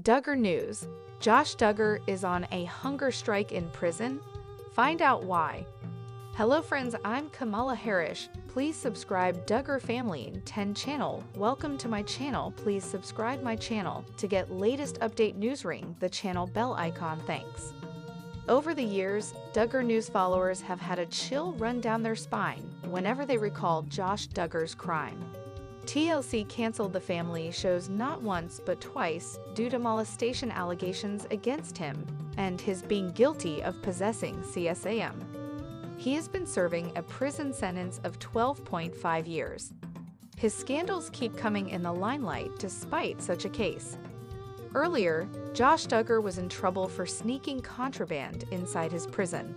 Duggar News. Josh Duggar is on a hunger strike in prison? Find out why. Hello friends, I'm Kamala Harris. Please subscribe Duggar Family in 10 channel. Welcome to my channel. Please subscribe my channel to get latest update news. Ring the channel bell icon. Thanks. Over the years, Duggar News followers have had a chill run down their spine whenever they recall Josh Duggar's crime. TLC canceled the family shows not once but twice due to molestation allegations against him and his being guilty of possessing CSAM. He has been serving a prison sentence of 12.5 years. His scandals keep coming in the limelight despite such a case. Earlier, Josh Duggar was in trouble for sneaking contraband inside his prison.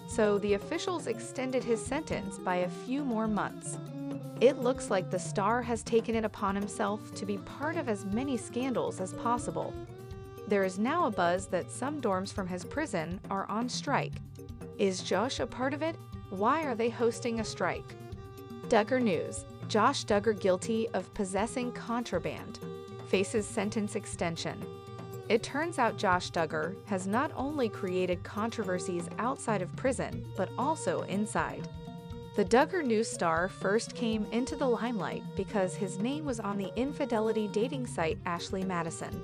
So the officials extended his sentence by a few more months. It looks like the star has taken it upon himself to be part of as many scandals as possible. There is now a buzz that some dorms from his prison are on strike. Is Josh a part of it? Why are they hosting a strike? Duggar News. Josh Duggar guilty of possessing contraband faces sentence extension. It turns out Josh Duggar has not only created controversies outside of prison, but also inside. The Duggar News star first came into the limelight because his name was on the infidelity dating site Ashley Madison.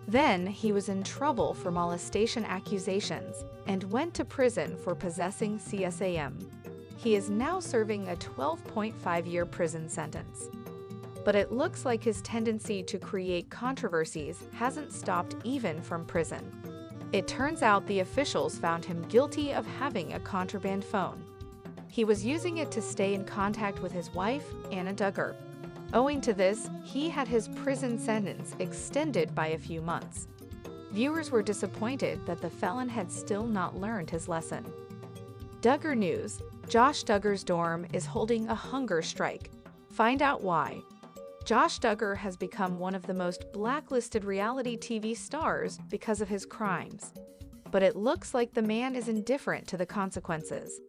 Then he was in trouble for molestation accusations and went to prison for possessing CSAM. He is now serving a 12.5-year prison sentence. But it looks like his tendency to create controversies hasn't stopped even from prison. It turns out the officials found him guilty of having a contraband phone. He was using it to stay in contact with his wife, Anna Duggar. Owing to this, he had his prison sentence extended by a few months. Viewers were disappointed that the felon had still not learned his lesson. Duggar News. Josh Duggar's dorm is holding a hunger strike. Find out why. Josh Duggar has become one of the most blacklisted reality TV stars because of his crimes. But it looks like the man is indifferent to the consequences.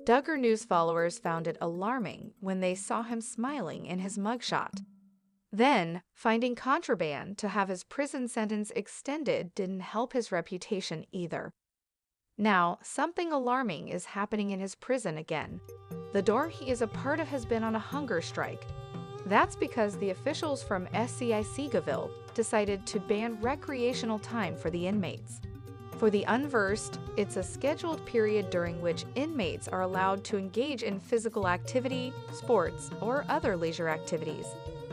Duggar News followers found it alarming when they saw him smiling in his mugshot. Then, finding contraband to have his prison sentence extended didn't help his reputation either. Now, something alarming is happening in his prison again. The dorm he is a part of has been on a hunger strike. That's because the officials from SCI-Seagoville decided to ban recreational time for the inmates. For the unversed, it's a scheduled period during which inmates are allowed to engage in physical activity, sports, or other leisure activities,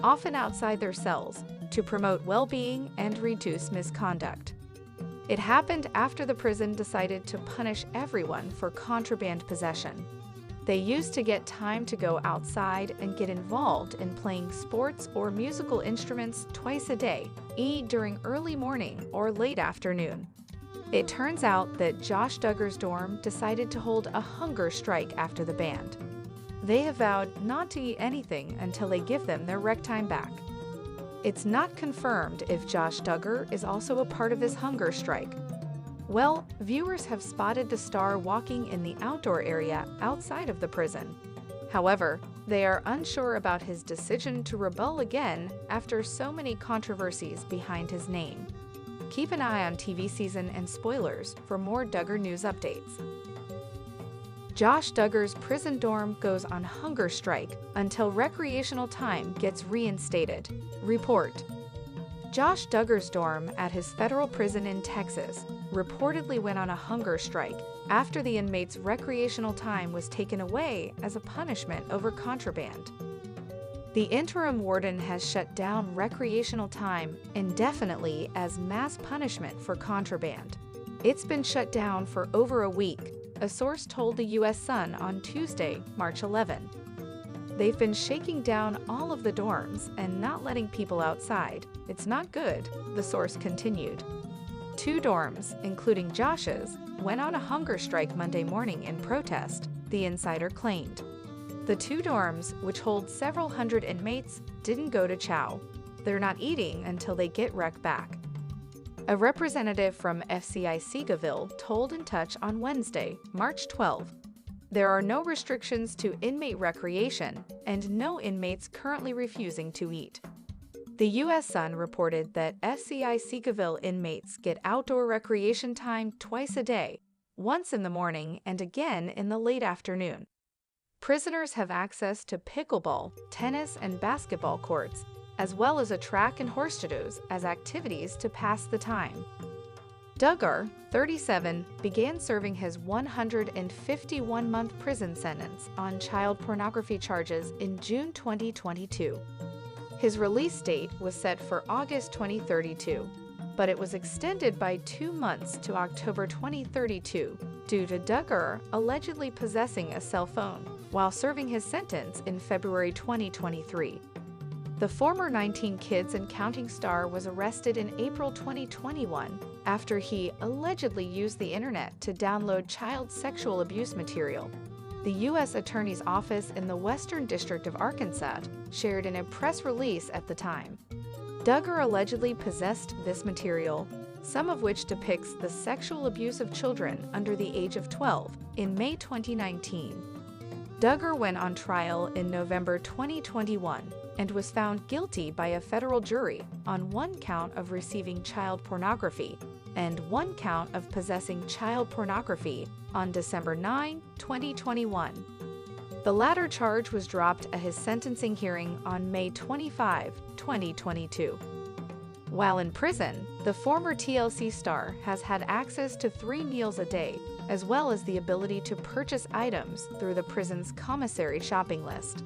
often outside their cells, to promote well-being and reduce misconduct. It happened after the prison decided to punish everyone for contraband possession. They used to get time to go outside and get involved in playing sports or musical instruments twice a day, during early morning or late afternoon. It turns out that Josh Duggar's dorm decided to hold a hunger strike after the ban. They have vowed not to eat anything until they give them their rec time back. It's not confirmed if Josh Duggar is also a part of this hunger strike. Well, viewers have spotted the star walking in the outdoor area outside of the prison. However, they are unsure about his decision to rebel again after so many controversies behind his name. Keep an eye on TV season and spoilers for more Duggar News updates. Josh Duggar's prison dorm goes on hunger strike until recreational time gets reinstated. Report. Josh Duggar's dorm at his federal prison in Texas reportedly went on a hunger strike after the inmates' recreational time was taken away as a punishment over contraband. The interim warden has shut down recreational time indefinitely as mass punishment for contraband. It's been shut down for over a week, a source told the U.S. Sun on Tuesday, March 11. They've been shaking down all of the dorms and not letting people outside. It's not good, the source continued. 2 dorms, including Josh's, went on a hunger strike Monday morning in protest, the insider claimed. The 2 dorms, which hold several hundred inmates, didn't go to chow. They're not eating until they get rec back. A representative from SCI-Seagoville told In Touch on Wednesday, March 12. There are no restrictions to inmate recreation and no inmates currently refusing to eat. The U.S. Sun reported that FCI Seagoville inmates get outdoor recreation time twice a day, once in the morning and again in the late afternoon. Prisoners have access to pickleball, tennis, and basketball courts, as well as a track and horse shows as activities to pass the time. Duggar, 37, began serving his 151-month prison sentence on child pornography charges in June 2022. His release date was set for August 2032, but it was extended by 2 months to October 2032 due to Duggar allegedly possessing a cell phone while serving his sentence in February 2023. The former 19 Kids and Counting star was arrested in April 2021 after he allegedly used the internet to download child sexual abuse material. The U.S. Attorney's Office in the Western District of Arkansas shared in a press release at the time. Duggar allegedly possessed this material, some of which depicts the sexual abuse of children under the age of 12, in May 2019. Duggar went on trial in November 2021 and was found guilty by a federal jury on 1 count of receiving child pornography and 1 count of possessing child pornography on December 9, 2021. The latter charge was dropped at his sentencing hearing on May 25, 2022. While in prison, the former TLC star has had access to 3 meals a day, as well as the ability to purchase items through the prison's commissary shopping list.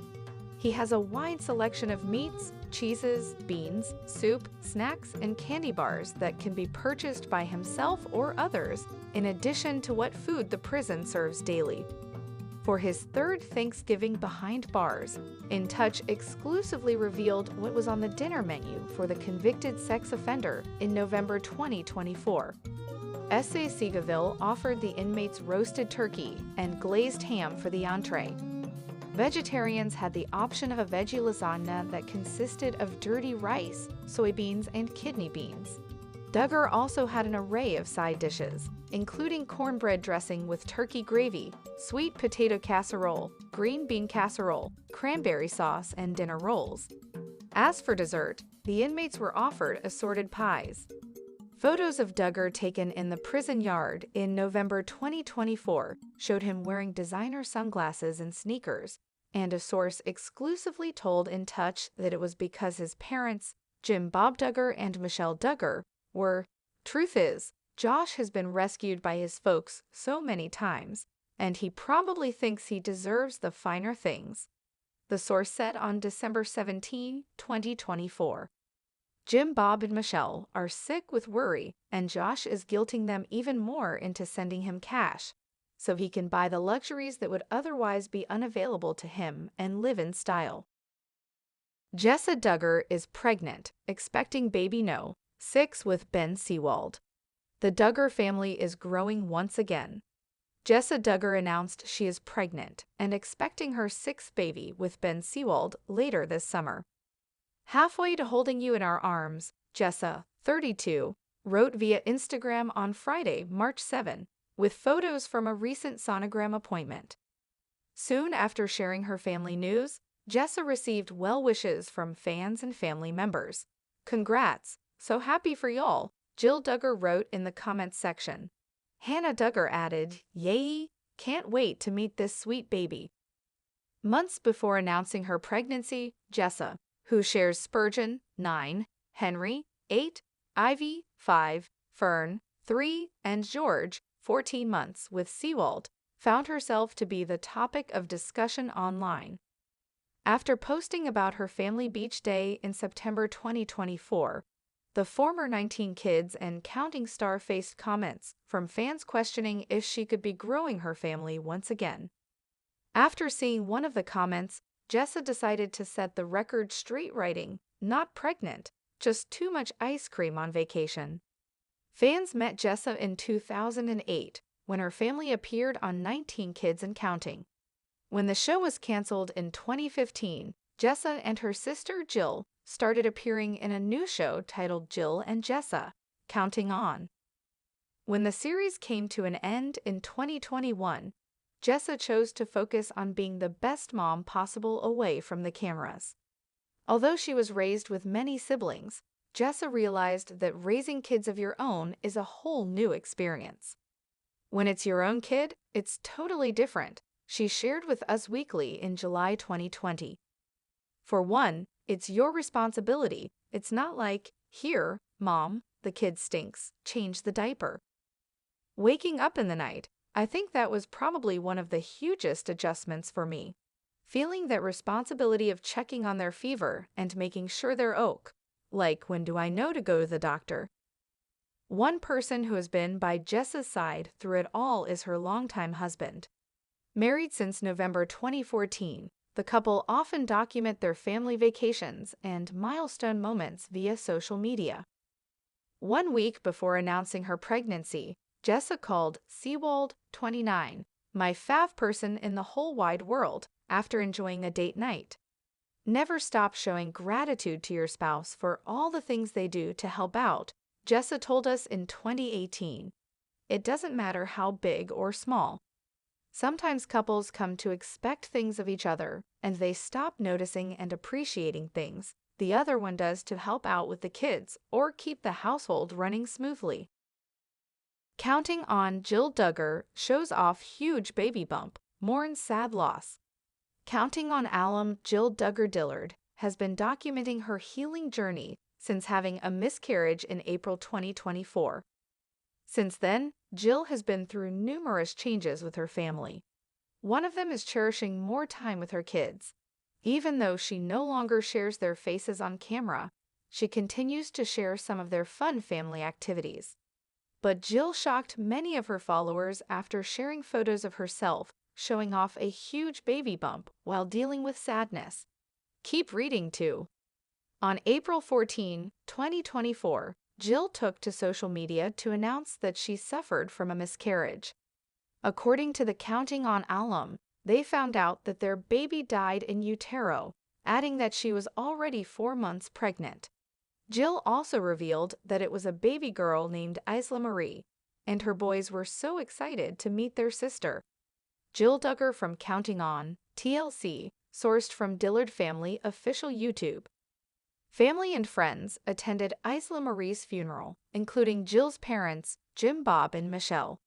He has a wide selection of meats, cheeses, beans, soup, snacks, and candy bars that can be purchased by himself or others, in addition to what food the prison serves daily. For his 3rd Thanksgiving behind bars, In Touch exclusively revealed what was on the dinner menu for the convicted sex offender in November 2024. S.A. Seagoville offered the inmates roasted turkey and glazed ham for the entree. Vegetarians had the option of a veggie lasagna that consisted of dirty rice, soybeans, and kidney beans. Duggar also had an array of side dishes, including cornbread dressing with turkey gravy, sweet potato casserole, green bean casserole, cranberry sauce, and dinner rolls. As for dessert, the inmates were offered assorted pies. Photos of Duggar taken in the prison yard in November 2024 showed him wearing designer sunglasses and sneakers, and a source exclusively told In Touch that it was because his parents, Jim Bob Duggar and Michelle Duggar, were. Truth is, Josh has been rescued by his folks so many times, and he probably thinks he deserves the finer things. The source said on December 17, 2024. Jim Bob and Michelle are sick with worry, and Josh is guilting them even more into sending him cash, so he can buy the luxuries that would otherwise be unavailable to him and live in style. Jessa Duggar is pregnant, expecting baby no, 6 with Ben Seawald. The Duggar family is growing once again. Jessa Duggar announced she is pregnant and expecting her 6th baby with Ben Seawald later this summer. Halfway to holding you in our arms, Jessa, 32, wrote via Instagram on Friday, March 7, with photos from a recent sonogram appointment. Soon after sharing her family news, Jessa received well wishes from fans and family members. "Congrats, so happy for y'all," Jill Duggar wrote in the comments section. Hannah Duggar added, "Yay, can't wait to meet this sweet baby." Months before announcing her pregnancy, Jessa, who shares Spurgeon, 9, Henry, 8, Ivy, 5, Fern, 3, and George, 14 months, with Seawald, found herself to be the topic of discussion online. After posting about her family beach day in September 2024, the former 19 Kids and Counting star faced comments from fans questioning if she could be growing her family once again. After seeing one of the comments, Jessa decided to set the record straight, writing, "Not pregnant, just too much ice cream on vacation." Fans met Jessa in 2008 when her family appeared on 19 Kids and Counting. When the show was canceled in 2015, Jessa and her sister Jill started appearing in a new show titled Jill and Jessa, Counting On. When the series came to an end in 2021, Jessa chose to focus on being the best mom possible away from the cameras. Although she was raised with many siblings, Jessa realized that raising kids of your own is a whole new experience. When it's your own kid, it's totally different, she shared with Us Weekly in July 2020. For one, it's your responsibility. It's not like, here, mom, the kid stinks, change the diaper. Waking up in the night, I think that was probably one of the hugest adjustments for me. Feeling that responsibility of checking on their fever and making sure they're ok. Like, when do I know to go to the doctor? One person who has been by Jessa's side through it all is her longtime husband. Married since November 2014, the couple often document their family vacations and milestone moments via social media. 1 week before announcing her pregnancy, Jessa called Seawald 29 my fav person in the whole wide world after enjoying a date night. Never stop showing gratitude to your spouse for all the things they do to help out, Jessa told us in 2018. It doesn't matter how big or small. Sometimes couples come to expect things of each other, and they stop noticing and appreciating things the other one does to help out with the kids or keep the household running smoothly. Counting on Jill Duggar shows off huge baby bump, mourns sad loss. Counting on alum Jill Duggar Dillard has been documenting her healing journey since having a miscarriage in April 2024. Since then, Jill has been through numerous changes with her family. One of them is cherishing more time with her kids. Even though she no longer shares their faces on camera, she continues to share some of their fun family activities. But Jill shocked many of her followers after sharing photos of herself showing off a huge baby bump while dealing with sadness. Keep reading too. On April 14, 2024, Jill took to social media to announce that she suffered from a miscarriage. According to the Counting on alum, they found out that their baby died in utero, adding that she was already 4 months pregnant. Jill also revealed that it was a baby girl named Isla Marie, and her boys were so excited to meet their sister. Jill Duggar from Counting On, TLC, sourced from Dillard Family official YouTube. Family and friends attended Isla Marie's funeral, including Jill's parents, Jim, Bob, and Michelle.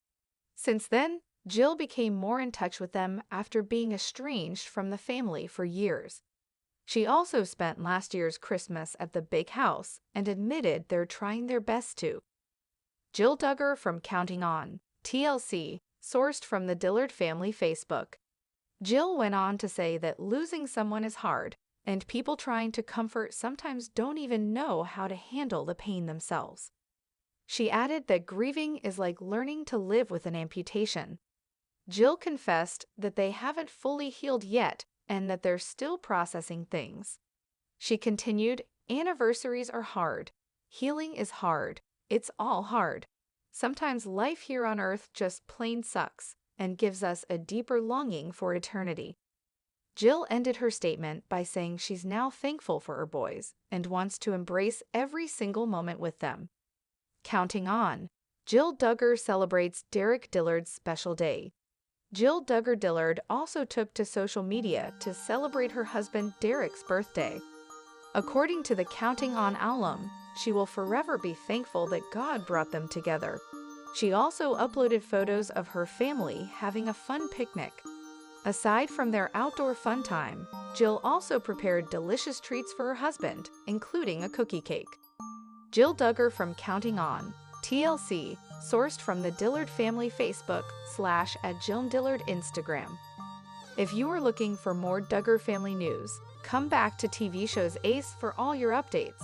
Since then, Jill became more in touch with them after being estranged from the family for years. She also spent last year's Christmas at the big house and admitted they're trying their best to. Jill Duggar from Counting On, TLC, sourced from the Dillard Family Facebook. Jill went on to say that losing someone is hard, and people trying to comfort sometimes don't even know how to handle the pain themselves. She added that grieving is like learning to live with an amputation. Jill confessed that they haven't fully healed yet and that they're still processing things. She continued, "Anniversaries are hard. Healing is hard. It's all hard. Sometimes life here on Earth just plain sucks and gives us a deeper longing for eternity." Jill ended her statement by saying she's now thankful for her boys and wants to embrace every single moment with them. Counting On, Jill Duggar celebrates Derek Dillard's special day. Jill Duggar Dillard also took to social media to celebrate her husband Derek's birthday. According to the Counting On alum, she will forever be thankful that God brought them together. She also uploaded photos of her family having a fun picnic. Aside from their outdoor fun time, Jill also prepared delicious treats for her husband, including a cookie cake. Jill Duggar from Counting On, TLC, sourced from the Dillard Family Facebook /@JillDillard Instagram. If you are looking for more Duggar family news, come back to TV shows Ace for all your updates.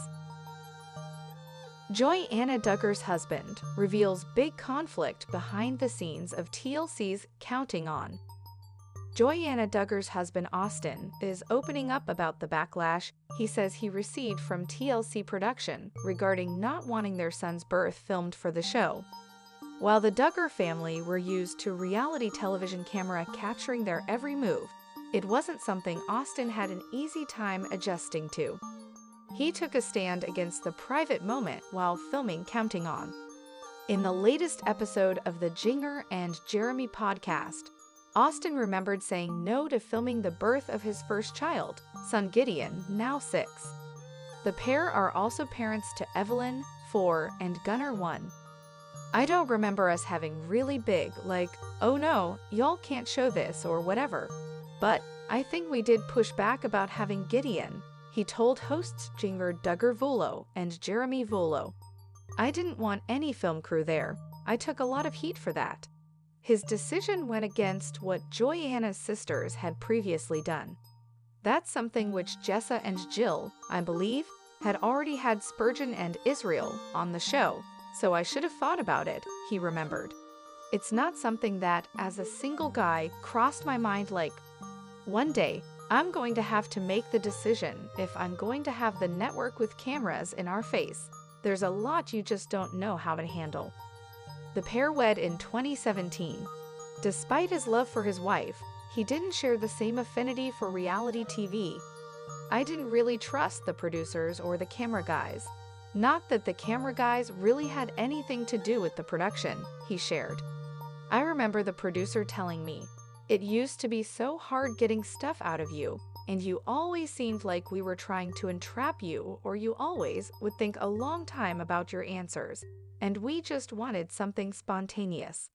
Joy-Anna Duggar's husband reveals big conflict behind the scenes of TLC's Counting On. Joy-Anna Duggar's husband Austin is opening up about the backlash he says he received from TLC production regarding not wanting their son's birth filmed for the show. While the Duggar family were used to reality television camera capturing their every move, it wasn't something Austin had an easy time adjusting to. He took a stand against the private moment while filming Counting On. In the latest episode of the Jinger and Jeremy podcast, Austin remembered saying no to filming the birth of his first child, son Gideon, now 6. The pair are also parents to Evelyn, 4, and Gunnar, 1. I don't remember us having really big, like, oh no, y'all can't show this or whatever. But I think we did push back about having Gideon, he told hosts Jinger Duggar Volo and Jeremy Volo. I didn't want any film crew there. I took a lot of heat for that. His decision went against what Joanna's sisters had previously done. That's something which Jessa and Jill, I believe, had already had Spurgeon and Israel on the show, so I should have thought about it, he remembered. It's not something that, as a single guy, crossed my mind like, one day, I'm going to have to make the decision if I'm going to have the network with cameras in our face. There's a lot you just don't know how to handle. The pair wed in 2017. Despite his love for his wife, he didn't share the same affinity for reality TV. I didn't really trust the producers or the camera guys. Not that the camera guys really had anything to do with the production, he shared. I remember the producer telling me, "It used to be so hard getting stuff out of you, and you always seemed like we were trying to entrap you, or you always would think a long time about your answers, and we just wanted something spontaneous."